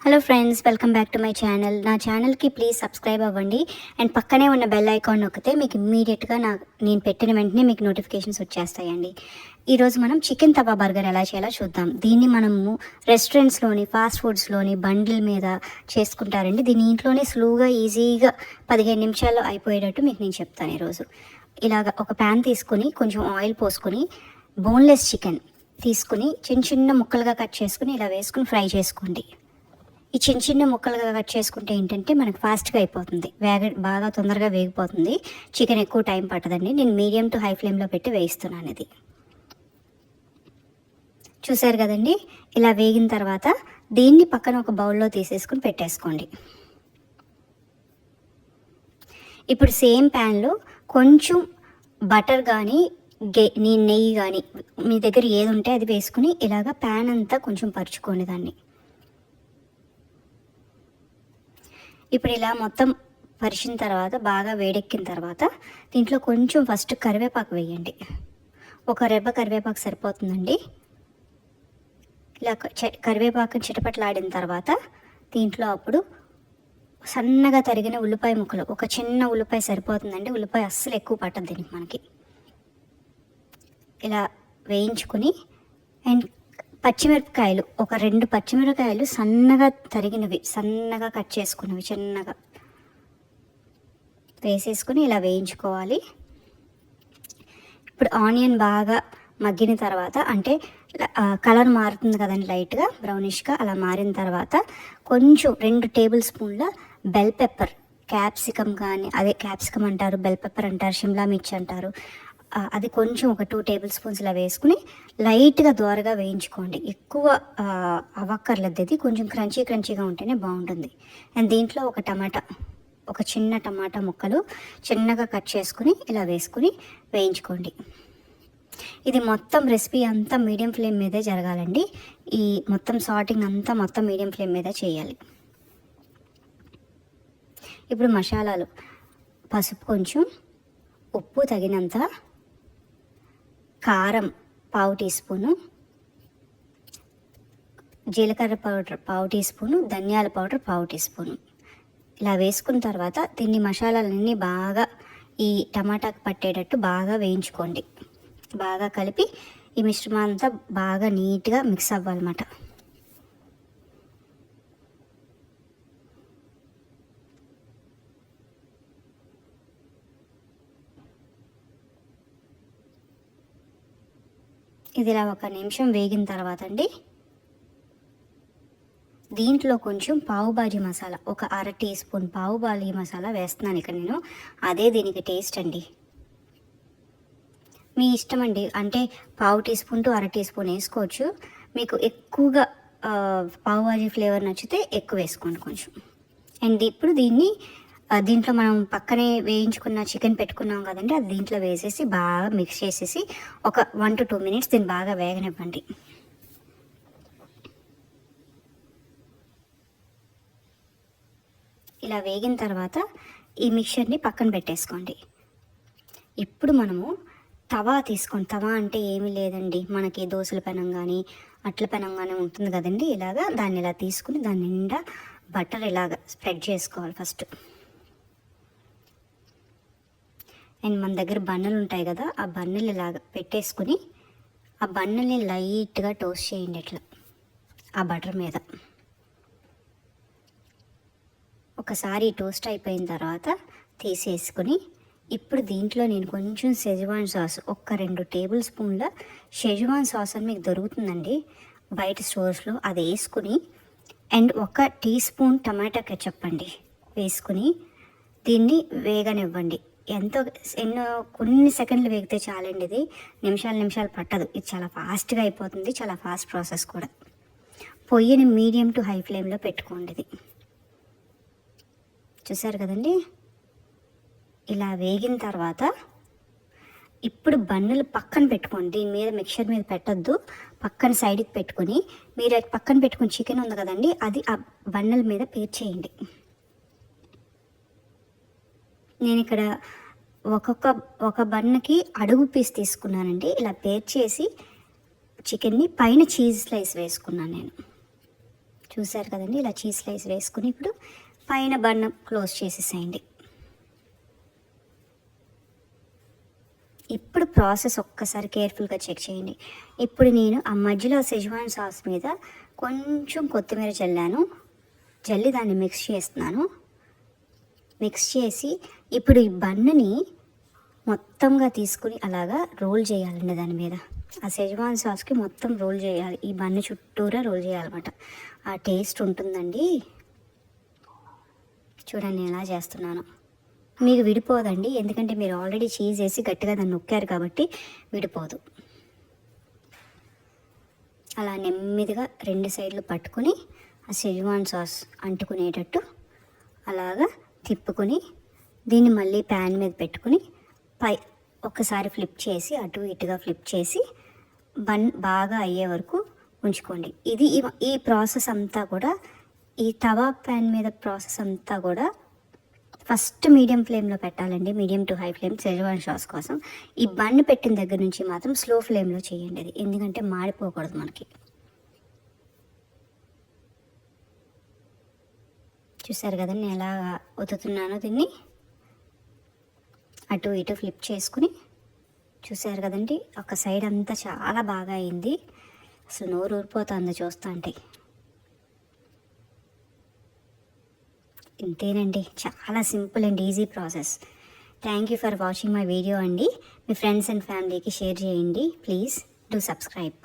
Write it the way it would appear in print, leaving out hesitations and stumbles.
Hello friends, welcome back to my channel. నా ఛానల్కి please subscribe అవ్వండి అండ్ పక్కనే ఉన్న బెల్ ఐకాన్ నొక్కితే మీకు ఇమ్మీడియట్గా నేను పెట్టిన వెంటనే మీకు నోటిఫికేషన్స్ వచ్చేస్తాయండి. ఈరోజు మనం చికెన్ తవా బర్గర్ ఎలా చేయాలో చూద్దాం. దీన్ని మనము రెస్టారెంట్స్లోని, ఫాస్ట్ ఫుడ్స్లోని బండిల్ మీద చేసుకుంటారండి. దీన్ని ఇంట్లోనే స్లోగా ఈజీగా 15 నిమిషాల్లో అయిపోయేటట్టు మీకు నేను చెప్తాను. ఈరోజు ఇలాగ ఒక ప్యాన్ తీసుకొని కొంచెం ఆయిల్ పోసుకొని బోన్లెస్ చికెన్ తీసుకుని చిన్న చిన్న ముక్కలుగా కట్ చేసుకుని ఇలా వేసుకుని ఫ్రై చేసుకోండి. ఈ చిన్న చిన్న ముక్కలుగా కట్ చేసుకుంటే ఏంటంటే మనకు ఫాస్ట్గా అయిపోతుంది, బాగా తొందరగా వేగిపోతుంది. చికెన్ ఎక్కువ టైం పట్టదండి. నేను మీడియం టు హై ఫ్లేమ్లో పెట్టి వేయిస్తున్నాను. ఇది చూసారు కదండి. ఇలా వేగిన తర్వాత దీన్ని పక్కన ఒక బౌల్లో తీసేసుకుని పెట్టేసుకోండి. ఇప్పుడు సేమ్ ప్యాన్లో కొంచెం బటర్ కానీ నెయ్యి కానీ మీ దగ్గర ఏది ఉంటే అది వేసుకుని ఇలాగ ప్యాన్ అంతా కొంచెం పరుచుకోండి దాన్ని. ఇప్పుడు ఇలా మొత్తం పరిచిన తర్వాత బాగా వేడెక్కిన తర్వాత దీంట్లో కొంచెం ఫస్ట్ కరివేపాకు వేయండి. ఒక రెబ్బ కరివేపాకు సరిపోతుందండి. ఇలా కరివేపాకు చిటపట్లాడిన తర్వాత దీంట్లో అప్పుడు సన్నగా తరిగిన ఉల్లిపాయ ముక్కలు, ఒక చిన్న ఉల్లిపాయ సరిపోతుందండి. ఉల్లిపాయ అస్సలు ఎక్కువ పట్టదు దీనికి మనకి. ఇలా వేయించుకుని అండ్ పచ్చిమిరపకాయలు, ఒక 2 పచ్చిమిరపకాయలు సన్నగా తరిగినవి, సన్నగా కట్ చేసుకున్నవి చిన్నగా వేసేసుకుని ఇలా వేయించుకోవాలి. ఇప్పుడు ఆనియన్ బాగా మగ్గిన తర్వాత, అంటే కలర్ మారుతుంది కదండి, లైట్గా బ్రౌనిష్గా అలా మారిన తర్వాత కొంచెం 2 టేబుల్ స్పూన్ల బెల్ పెప్పర్, క్యాప్సికమ్ కానీ, అదే క్యాప్సికమ్ అంటారు, బెల్ పెప్పర్ అంటారు, షిమ్లా మిర్చి అంటారు, అది కొంచెం ఒక 2 టేబుల్ స్పూన్స్ ఇలా వేసుకుని లైట్గా దోరగా వేయించుకోండి. ఎక్కువ అవ్వక్కర్లేదు, ఇది కొంచెం క్రంచీగా ఉంటేనే బాగుంటుంది. అండ్ దీంట్లో ఒక టమాటా, ఒక చిన్న టమాటా ముక్కలు చిన్నగా కట్ చేసుకుని ఇలా వేసుకుని వేయించుకోండి. ఇది మొత్తం రెసిపీ అంతా మీడియం ఫ్లేమ్ మీదే జరగాలండి. ఈ మొత్తం సాటింగ్ అంతా మొత్తం మీడియం ఫ్లేమ్ మీదే చేయాలి. ఇప్పుడు మసాలాలు, పసుపు కొంచెం, ఉప్పు తగినంత, కారం 1/2 టీ స్పూను, జీలకర్ర పౌడర్ 1/2 టీ స్పూను, ధనియాల పౌడర్ 1/2 టీ స్పూను ఇలా వేసుకున్న తర్వాత దీన్ని మసాలాలన్నీ బాగా ఈ టమాటాకు పట్టేటట్టు బాగా వేయించుకోండి. బాగా కలిపి ఈ మిశ్రమం అంతా బాగా నీట్గా మిక్స్ అవ్వాలన్నమాట. ఇది ఇలా 1 నిమిషం వేగిన తర్వాత అండి దీంట్లో కొంచెం పావు బాజీ మసాలా, ఒక 1/2 టీ స్పూన్ పావు బాజీ మసాలా వేస్తున్నాను ఇక్కడ నేను. అదే దీనికి టేస్ట్ అండి. మీ ఇష్టం అండి, అంటే 1/2 teaspoon to 1/2 teaspoon వేసుకోవచ్చు. మీకు ఎక్కువగా పావు బాజీ ఫ్లేవర్ నచ్చితే ఎక్కువ వేసుకోండి కొంచెం. అండ్ ఇప్పుడు దీంట్లో మనం పక్కనే వేయించుకున్న చికెన్ పెట్టుకున్నాం కదండి, అది దీంట్లో వేసేసి బాగా మిక్స్ చేసేసి ఒక 1 to 2 minutes దీన్ని బాగా వేగనివ్వండి. ఇలా వేగిన తర్వాత ఈ మిక్చర్ని పక్కన పెట్టేసుకోండి. ఇప్పుడు మనము తవా తీసుకోండి. తవా అంటే ఏమీ లేదండి, మనకి దోశల పెనం కానీ అట్ల పెనం కానీ ఉంటుంది కదండి, ఇలాగా దాన్ని ఇలా తీసుకుని దాని నిండా బటర్ ఇలాగ స్ప్రెడ్ చేసుకోవాలి ఫస్ట్. అండ్ మన దగ్గర బన్నలు ఉంటాయి కదా, ఆ బన్నలు ఇలాగ పెట్టేసుకుని ఆ బన్నల్ని లైట్గా టోస్ట్ చేయండి ఇట్లా ఆ బటర్ మీద. ఒకసారి టోస్ట్ అయిపోయిన తర్వాత తీసేసుకుని ఇప్పుడు దీంట్లో నేను కొంచెం షెజ్వాన్ సాస్, ఒక 2 టేబుల్ స్పూన్ల షెజ్వాన్ సాస్ అని మీకు దొరుకుతుందండి బయట స్టోర్స్లో, అది వేసుకుని and 1 teaspoon tomato ketchup అండి వేసుకుని దీన్ని వేగనివ్వండి. కొన్ని సెకండ్లు వేగితే చాలండి. ఇది నిమిషాలు పట్టదు. ఇది చాలా ఫాస్ట్గా అయిపోతుంది, చాలా ఫాస్ట్ ప్రాసెస్ కూడా. పొయ్యిని మీడియం టు హై ఫ్లేమ్లో పెట్టుకోండి. ఇది చూసారు కదండి. ఇలా వేగిన తర్వాత ఇప్పుడు బన్నులు పక్కన పెట్టుకోండి. దీని మీద మిక్చర్ మీద పెట్టద్దు, పక్కన సైడ్కి పెట్టుకొని మీరు పక్కన పెట్టుకుని చికెన్ ఉంది కదండి, అది ఆ బన్నుల మీద పేర్చేయండి. నేను ఇక్కడ ఒక బన్నకి అడుగు పీస్ తీసుకున్నానండి. ఇలా పేర్చేసి చికెన్ని పైన చీజ్ స్లైస్ వేసుకున్నాను నేను. చూసారు కదండి, ఇలా చీజ్ స్లైస్ వేసుకుని ఇప్పుడు పైన బన్ క్లోజ్ చేసేసేయండి. ఇప్పుడు ప్రాసెస్ ఒక్కసారి కేర్ఫుల్గా చెక్ చేయండి. ఇప్పుడు నేను ఆ మధ్యలో సెజ్వాన్ సాస్ మీద కొంచెం కొత్తిమీర జల్లి దాన్ని మిక్స్ చేస్తున్నాను. మిక్స్ చేసి ఇప్పుడు ఈ బన్నుని మొత్తంగా తీసుకుని అలాగా రోల్ చేయాలండి. దాని మీద ఆ సెజ్వాన్ సాస్కి మొత్తం రోల్ చేయాలి, ఈ బన్ను చుట్టూరా రోల్ చేయాలన్నమాట. ఆ టేస్ట్ ఉంటుందండి. చూడండి ఎలా చేస్తున్నాను. మీకు విడిపోదండి, ఎందుకంటే మీరు ఆల్రెడీ చీజ్ వేసి గట్టిగా దాన్ని నొక్కారు కాబట్టి విడిపోదు. అలా నెమ్మదిగా 2 సైడ్లు పట్టుకుని ఆ సెజ్వాన్ సాస్ అంటుకునేటట్టు అలాగా తిప్పుకొని దీన్ని మళ్ళీ ప్యాన్ మీద పెట్టుకుని ఒక్కసారి ఫ్లిప్ చేసి అటు ఇటుగా ఫ్లిప్ చేసి బన్ బాగా అయ్యే వరకు ఉంచుకోండి. ఈ ప్రాసెస్ అంతా కూడా, ఈ తవా ప్యాన్ మీద ప్రాసెస్ అంతా కూడా ఫస్ట్ మీడియం ఫ్లేమ్లో పెట్టాలండి, medium to high flame Schezwan sauce కోసం. ఈ బన్ పెట్టిన దగ్గర నుంచి మాత్రం స్లో ఫ్లేమ్లో చేయండి అది, ఎందుకంటే మాడిపోకూడదు మనకి. చూసారు కదండి నేను ఎలా ఒత్తుతున్నానో దీన్ని, అటు ఇటు ఫ్లిప్ చేసుకుని. చూసారు కదండి ఒక సైడ్ అంతా చాలా బాగా అయింది, అసలు నోరు ఊరిపోతుంది చూస్తా అంటే. ఇంతేనండి, చాలా simple and easy process. Thank you for watching my video అండి. మీ ఫ్రెండ్స్ అండ్ ఫ్యామిలీకి షేర్ చేయండి. Please do subscribe.